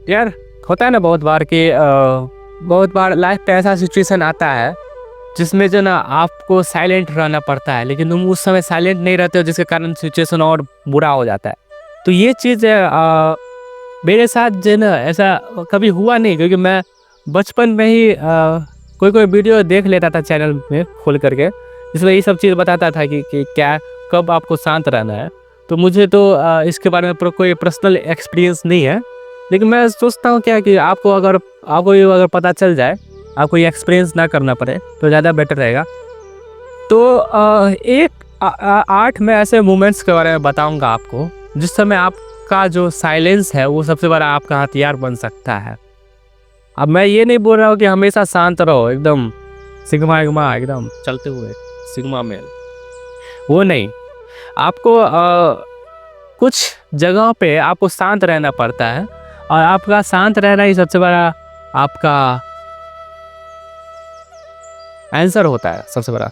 यार होता है ना बहुत बार लाइफ पे ऐसा सिचुएशन आता है जिसमें जो ना आपको साइलेंट रहना पड़ता है, लेकिन तुम उस समय साइलेंट नहीं रहते हो, जिसके कारण सिचुएशन और बुरा हो जाता है। तो ये चीज़ मेरे साथ जो ना ऐसा कभी हुआ नहीं, क्योंकि मैं बचपन में ही कोई कोई वीडियो देख लेता था चैनल में खोल करके, जिसमें ये सब चीज़ बताता था कि क्या कब आपको शांत रहना है। तो मुझे तो इसके बारे में कोई पर्सनल एक्सपीरियंस नहीं है, लेकिन मैं सोचता हूँ क्या कि आपको ये अगर पता चल जाए, आपको ये एक्सपीरियंस ना करना पड़े तो ज़्यादा बेटर रहेगा। तो आठ में ऐसे मोमेंट्स के बारे में बताऊंगा आपको, जिस समय आपका जो साइलेंस है वो सबसे बड़ा आपका हथियार बन सकता है। अब मैं ये नहीं बोल रहा हूँ कि हमेशा शांत रहो, एकदम सिग्मा एकदम चलते हुए सिग्मा मेल, वो नहीं। आपको कुछ जगहों पे आपको शांत रहना पड़ता है, और आपका शांत रहना ही सबसे बड़ा आपका आंसर होता है, सबसे बड़ा।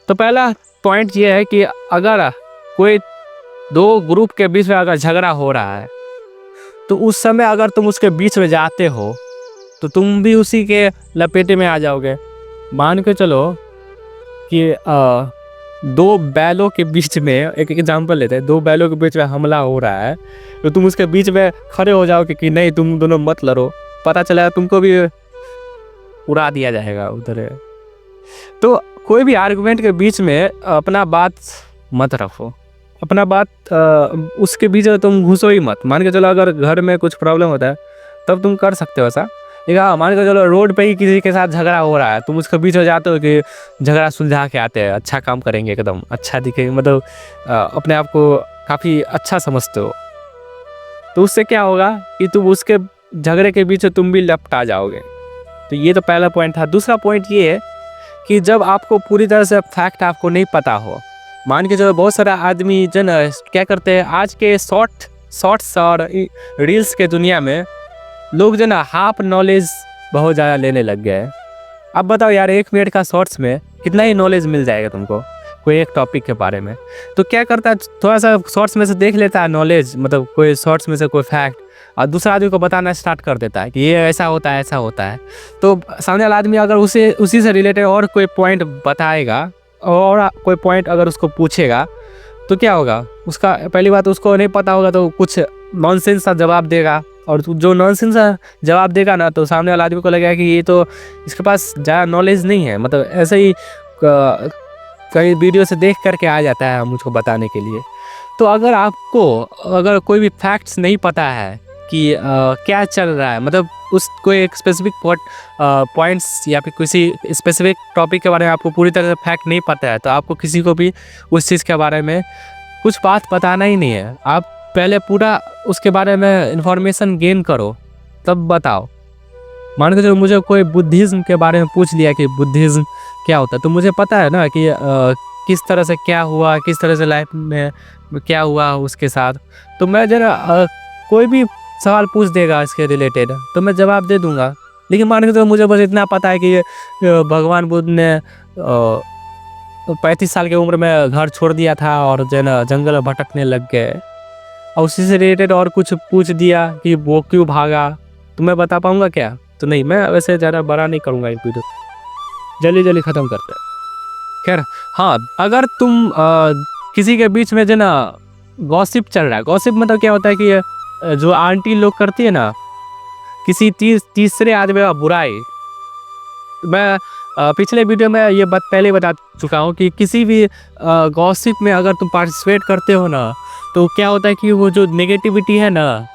तो पहला पॉइंट ये है कि अगर कोई दो ग्रुप के बीच में अगर झगड़ा हो रहा है, तो उस समय अगर तुम उसके बीच में जाते हो तो तुम भी उसी के लपेटे में आ जाओगे। मान के चलो कि दो बैलों के बीच में, एक एग्जांपल लेते हैं, दो बैलों के बीच में हमला हो रहा है, तो तुम उसके बीच में खड़े हो जाओगे कि नहीं तुम दोनों मत लड़ो, पता चला तुमको भी उड़ा दिया जाएगा उधर। तो कोई भी आर्गुमेंट के बीच में अपना बात मत रखो, अपना बात उसके बीच में तुम घुसो ही मत। मान के चलो अगर घर में कुछ प्रॉब्लम होता है तब तुम कर सकते हो ऐसा, लेकिन मान के चलो रोड पे ही किसी के साथ झगड़ा हो रहा है, तुम उसके बीच हो जाते हो कि झगड़ा सुलझा के आते हैं, अच्छा काम करेंगे, एकदम अच्छा दिखेंगे, मतलब अपने आप को काफ़ी अच्छा समझते हो, तो उससे क्या होगा कि तुम उसके झगड़े के बीच तुम भी लपटा जाओगे। तो ये तो पहला पॉइंट था। दूसरा पॉइंट ये है कि जब आपको पूरी तरह से फैक्ट आपको नहीं पता हो, मान के चलो बहुत सारा आदमी जो ना क्या करते हैं, आज के शॉर्ट्स और रील्स के दुनिया में लोग जो ना हाफ नॉलेज बहुत ज़्यादा लेने लग गए हैं। अब बताओ यार, 1 मिनट का शॉर्ट्स में कितना ही नॉलेज मिल जाएगा तुमको कोई एक टॉपिक के बारे में। तो क्या करता है, थोड़ा सा शॉर्ट्स में से देख लेता है नॉलेज, मतलब कोई शॉर्ट्स में से कोई फैक्ट, और दूसरा आदमी को बताना स्टार्ट कर देता है कि ये ऐसा होता है, ऐसा होता है। तो सामने वाला आदमी अगर उसी से रिलेटेड और कोई पॉइंट बताएगा, और कोई पॉइंट अगर उसको पूछेगा, तो क्या होगा, उसका पहली बात उसको नहीं पता होगा तो कुछ नॉनसेंस सा जवाब देगा, और जो नॉनसेंस सा जवाब देगा ना, तो सामने वाला आदमी को लगेगा कि ये तो इसके पास ज़्यादा नॉलेज नहीं है, मतलब ऐसे ही कहीं वीडियो से देख करके आ जाता है मुझको बताने के लिए। तो अगर कोई भी फैक्ट्स नहीं पता है कि क्या चल रहा है, मतलब उस कोई एक स्पेसिफिक पॉइंट्स या फिर किसी स्पेसिफिक टॉपिक के बारे में आपको पूरी तरह से फैक्ट नहीं पता है, तो आपको किसी को भी उस चीज़ के बारे में कुछ बात बताना ही नहीं है। आप पहले पूरा उसके बारे में इंफॉर्मेशन गेन करो, तब बताओ। मान के चलो मुझे कोई बुद्धिज़्म के बारे में पूछ लिया कि बुद्धिज़्म क्या होता है, तो मुझे पता है ना कि किस तरह से क्या हुआ, किस तरह से लाइफ में क्या हुआ उसके साथ, तो मैं जरा कोई भी सवाल पूछ देगा इसके रिलेटेड तो मैं जवाब दे दूंगा। लेकिन मान के चलो मुझे बस इतना पता है कि भगवान बुद्ध ने 35 साल की उम्र में घर छोड़ दिया था और जो ना जंगल में भटकने लग गए, और उसी से रिलेटेड और कुछ पूछ दिया कि वो क्यों भागा, तो मैं बता पाऊँगा क्या? तो नहीं, मैं वैसे ज़्यादा बड़ा नहीं करूँगा, एक वीडियो जल्दी ख़त्म करते हैं। खैर हाँ, अगर तुम किसी के बीच में जो ना गॉसिप चल रहा है, गॉसिप मतलब क्या होता है कि जो आंटी लोग करती है ना, किसी तीसरे आदमी का बुराई। मैं पिछले वीडियो में ये बात पहले बता चुका हूँ कि किसी भी गॉसिप में अगर तुम पार्टिसिपेट करते हो ना, तो क्या होता है कि वो जो नेगेटिविटी है ना,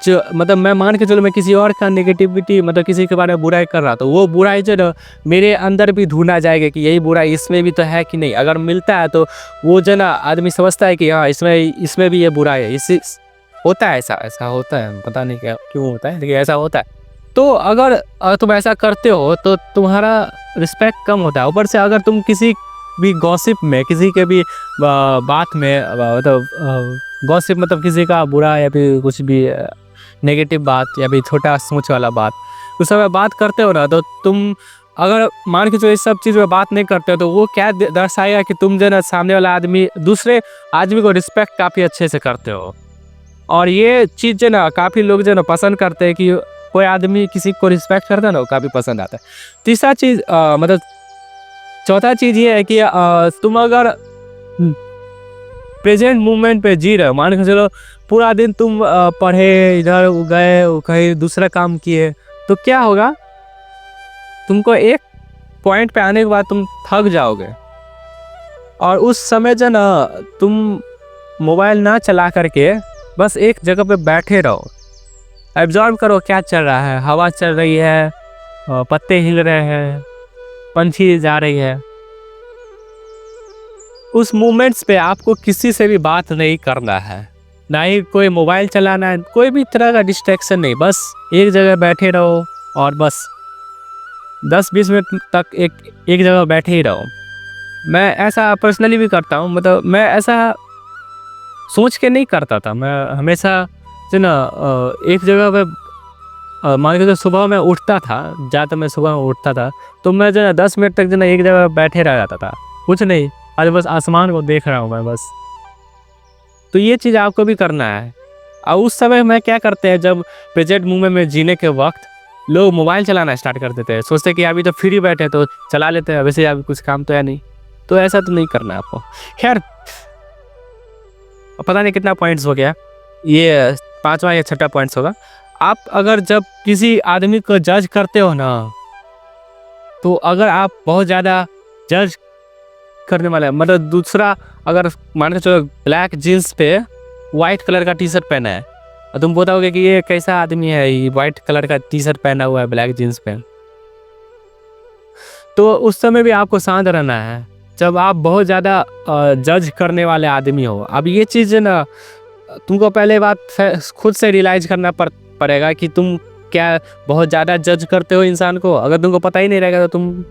जो मतलब मैं मान के चलो मैं किसी और का नेगेटिविटी, मतलब किसी के बारे में बुराई कर रहा, तो वो बुराई जो ना मेरे अंदर भी ढूंढा जाएगा कि यही बुराई इसमें भी तो है कि नहीं। अगर मिलता है तो वो जो ना आदमी समझता है कि हाँ इसमें भी ये बुराई है, इसी होता है, ऐसा होता है, पता नहीं क्या क्यों होता है, लेकिन ऐसा होता है। तो अगर तुम ऐसा करते हो तो तुम्हारा रिस्पेक्ट कम होता है। ऊपर से अगर तुम किसी भी गॉसिप में, किसी के भी बात में, मतलब गॉसिप मतलब किसी का बुरा या फिर कुछ भी नेगेटिव बात या फिर छोटा सोच वाला बात, उस समय बात करते हो ना, तो तुम अगर मान के चलो इस सब चीज़ में बात नहीं करते हो, तो वो क्या दर्शाएगा कि तुम जो ना सामने वाला आदमी, दूसरे आदमी को रिस्पेक्ट काफ़ी अच्छे से करते हो। और ये चीज़ जो ना काफ़ी लोग जो ना पसंद करते हैं कि कोई आदमी किसी को रिस्पेक्ट करता है ना, वो काफ़ी पसंद आता है। तीसरा चीज़ मतलब चौथा चीज़ ये है कि तुम अगर प्रेजेंट मोमेंट पे जी रहे हो, मान के चलो पूरा दिन तुम पढ़े, इधर गए कहीं दूसरा काम किए, तो क्या होगा, तुमको एक पॉइंट पे आने के बाद तुम थक जाओगे और उस समय जो ना तुम मोबाइल ना चला करके बस एक जगह पे बैठे रहो, एब्जॉर्ब करो क्या चल रहा है, हवा चल रही है, पत्ते हिल रहे हैं, पंछी जा रही है। उस मोमेंट्स पे आपको किसी से भी बात नहीं करना है, ना ही कोई मोबाइल चलाना है, कोई भी तरह का डिस्ट्रैक्शन नहीं, बस एक जगह बैठे रहो और बस 10-20 मिनट तक एक जगह बैठे ही रहो। मैं ऐसा पर्सनली भी करता हूँ, मतलब मैं ऐसा सोच के नहीं करता था, मैं हमेशा जो ना एक जगह पे मान के तो सुबह में उठता था, ज़्यादा मैं सुबह में उठता था तो मैं जो ना 10 मिनट तक जो ना एक जगह बैठे रह जाता था, कुछ नहीं, आज बस आसमान को देख रहा हूँ मैं बस। तो ये चीज़ आपको भी करना है। और उस समय में क्या करते हैं, जब प्रेजेंट मोमेंट में जीने के वक्त लोग मोबाइल चलाना स्टार्ट कर देते हैं, सोचते हैं कि अभी तो फ्री बैठे तो चला लेते हैं, वैसे अभी कुछ काम तो है नहीं, तो ऐसा तो नहीं करना आपको। खैर पता नहीं कितना पॉइंट्स हो गया, ये 5वां या 6वां पॉइंट्स होगा। आप अगर जब किसी आदमी को जज करते हो ना, तो अगर आप बहुत ज़्यादा जज करने वाला है, मतलब दूसरा अगर मान के चलो ब्लैक जीन्स पे वाइट कलर का टी शर्ट पहना है और तुम बताओगे कि ये कैसा आदमी है, ये वाइट कलर का टी शर्ट पहना हुआ है ब्लैक जीन्स पे, तो उस समय भी आपको शांत रहना है। जब आप बहुत ज़्यादा जज करने वाले आदमी हो, अब ये चीज़ ना तुमको पहले बात खुद से रियलाइज़ करना पड़ेगा कि तुम क्या बहुत ज़्यादा जज करते हो इंसान को। अगर तुमको पता ही नहीं रहेगा तो तुम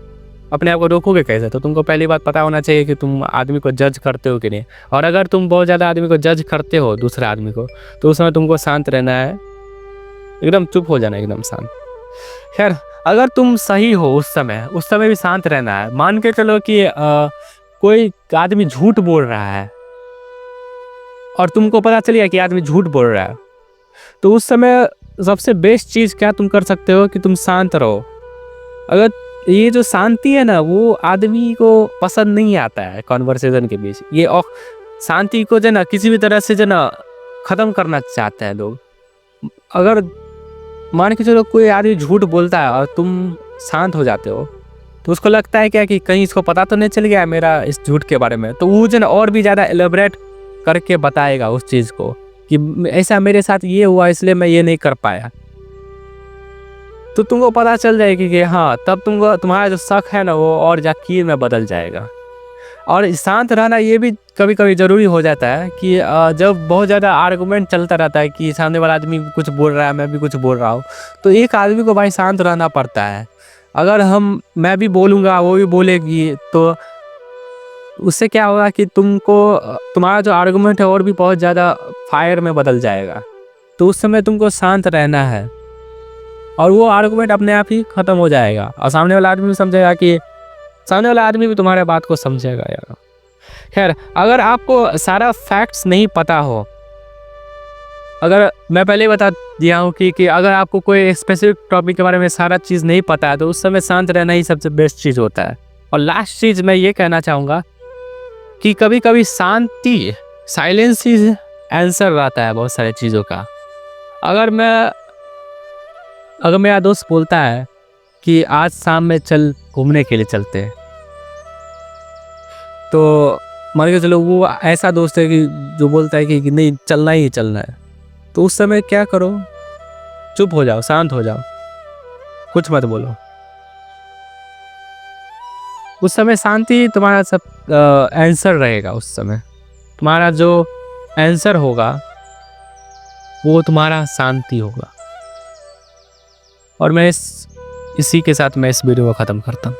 अपने आप को रोकोगे कैसे? तो तुमको पहली बात पता होना चाहिए कि तुम आदमी को जज करते हो कि नहीं। और अगर तुम बहुत ज़्यादा आदमी को जज करते हो, दूसरे आदमी को, तो उस समय तुमको शांत रहना है, एकदम चुप हो जाना, एकदम शांत। खैर अगर तुम सही हो उस समय भी शांत रहना है। मान के चलो कि कोई आदमी झूठ बोल रहा है और तुमको पता चल गया कि आदमी झूठ बोल रहा है, तो उस समय सबसे बेस्ट चीज़ क्या तुम कर सकते हो कि तुम शांत रहो। अगर ये जो शांति है ना, वो आदमी को पसंद नहीं आता है कॉन्वर्सेशन के बीच, ये शांति को जो ना किसी भी तरह से जो ना ख़त्म करना चाहते हैं लोग। अगर मान के चलो कोई आदमी झूठ बोलता है और तुम शांत हो जाते हो, तो उसको लगता है क्या कि कहीं इसको पता तो नहीं चल गया मेरा इस झूठ के बारे में, तो वो जो ना और भी ज़्यादा एलेबरेट करके बताएगा उस चीज़ को कि ऐसा मेरे साथ ये हुआ इसलिए मैं ये नहीं कर पाया। तो तुमको पता चल जाएगी कि हाँ, तब तुमको तुम्हारा जो शक है ना वो और यकीन में बदल जाएगा। और शांत रहना ये भी कभी कभी ज़रूरी हो जाता है कि जब बहुत ज़्यादा आर्गूमेंट चलता रहता है कि सामने वाला आदमी कुछ बोल रहा है, मैं भी कुछ बोल रहा हूँ, तो एक आदमी को भाई शांत रहना पड़ता है। अगर मैं भी बोलूँगा, वो भी बोलेगी, तो उससे क्या होगा कि तुम्हारा जो आर्गूमेंट है और भी बहुत ज़्यादा फायर में बदल जाएगा। तो उस समय तुमको शांत रहना है और वो आर्गूमेंट अपने आप ही ख़त्म हो जाएगा और सामने वाला आदमी भी समझेगा कि सामने वाला आदमी भी तुम्हारे बात को समझेगा यार। खैर अगर आपको सारा फैक्ट्स नहीं पता हो, अगर मैं पहले ही बता दिया हूँ कि अगर आपको कोई स्पेसिफिक टॉपिक के बारे में सारा चीज़ नहीं पता है, तो उस समय शांत रहना ही सबसे बेस्ट चीज़ होता है। और लास्ट चीज़ मैं ये कहना चाहूँगा कि कभी कभी शांति, साइलेंस ही आंसर रहता है बहुत सारी चीज़ों का। अगर मेरा दोस्त बोलता है कि आज शाम में चल घूमने के लिए चलते हैं, तो मान के चलो वो ऐसा दोस्त है कि जो बोलता है कि नहीं चलना ही चलना है, तो उस समय क्या करो, चुप हो जाओ, शांत हो जाओ, कुछ मत बोलो। उस समय शांति तुम्हारा सब आंसर रहेगा। उस समय तुम्हारा जो आंसर होगा वो तुम्हारा शांति होगा। और मैं इसी के साथ मैं इस वीडियो को ख़त्म करता हूँ।